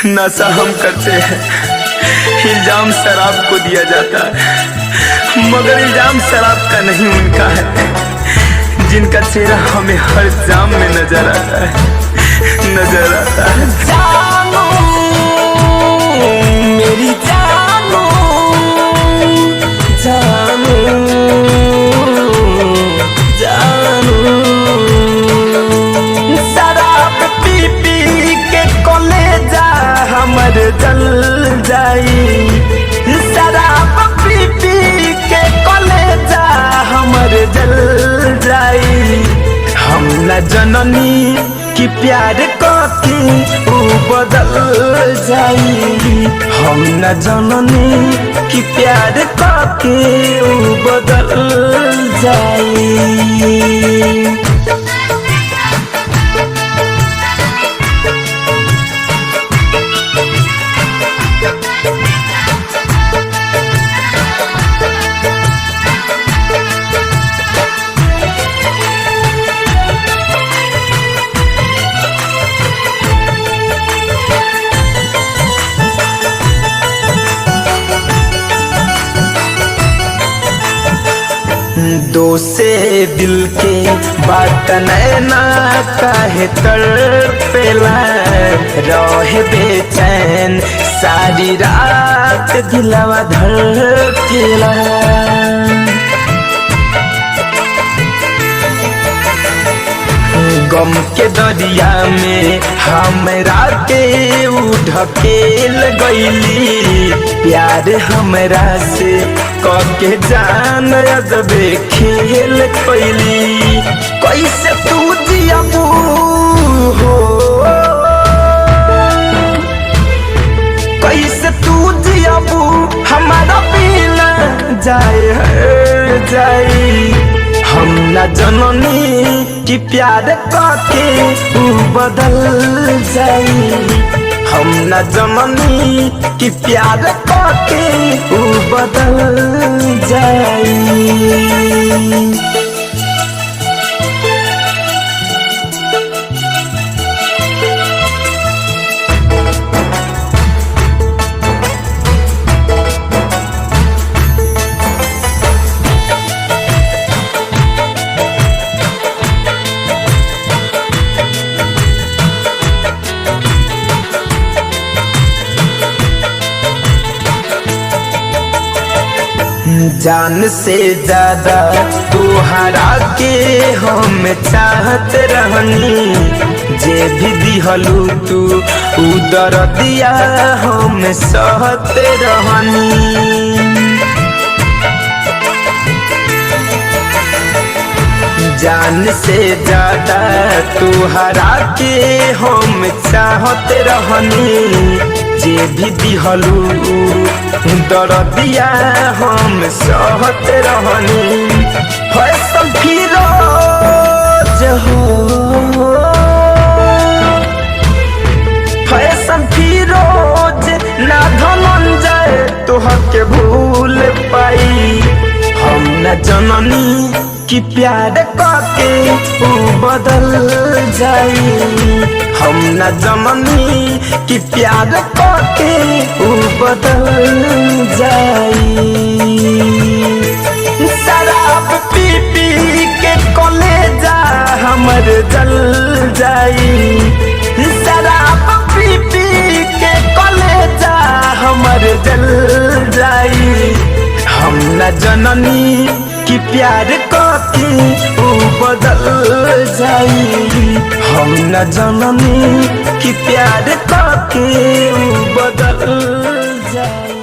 नशा हम करते हैं, इल्जाम शराब को दिया जाता है, मगर इल्जाम शराब का नहीं उनका है जिनका चेहरा हमें हर जाम में नजर आता है, नजर आता है। जानो मेरी जानो, जानो जानो, शराब पी पी के कलेजा हमर जल जाई, शराब पी पी के कलेजा हमर जल जाई। हम न जननी कि प्यार के ऊ बदल जाई, हम न जननी कि प्यार के ऊ बदल जाई। दोसे दिल के बात नैना काहे तड़पेला, रहे बेचैन सारी रात दिलवा धड़केला। गम के दरिया में हमरा के ढकेल गईली, प्यार हमरा से कके जान अजबे खेल कैली। कैसे तू जियबू हो, कैसे तू जियबू हमारा बिना जाए जाई। हम न जननी कि प्यार के ऊ बदल जाई, हम न जननी कि प्यार के ऊ बदल जाई। जान से ज्यादा तुहरा के हम चाहत रहनी, जे भी दिहलू तू उदर दिया हम सहत रहनी। जान से ज्यादा तुहरा के हम चाहत रहनी, जे भी दिहलू दरदिया हम सहत रहनी। फैसल फिरोज हो, फैसल फिरोज ना धनंजय तोहके भूल पाई। हम न जननी कि प्यार के ऊ बदल जाई, हम न जननी कि प्यार के ऊ बदल जाई। शराब पी पी के कलेजा हमर जल जाई, शराब पी पी के कलेजा हमर जल जाई। हम न जननी कि प्यार के ऊ बदल जाई, हम न जननी कि प्यार के ऊ बदल जाई।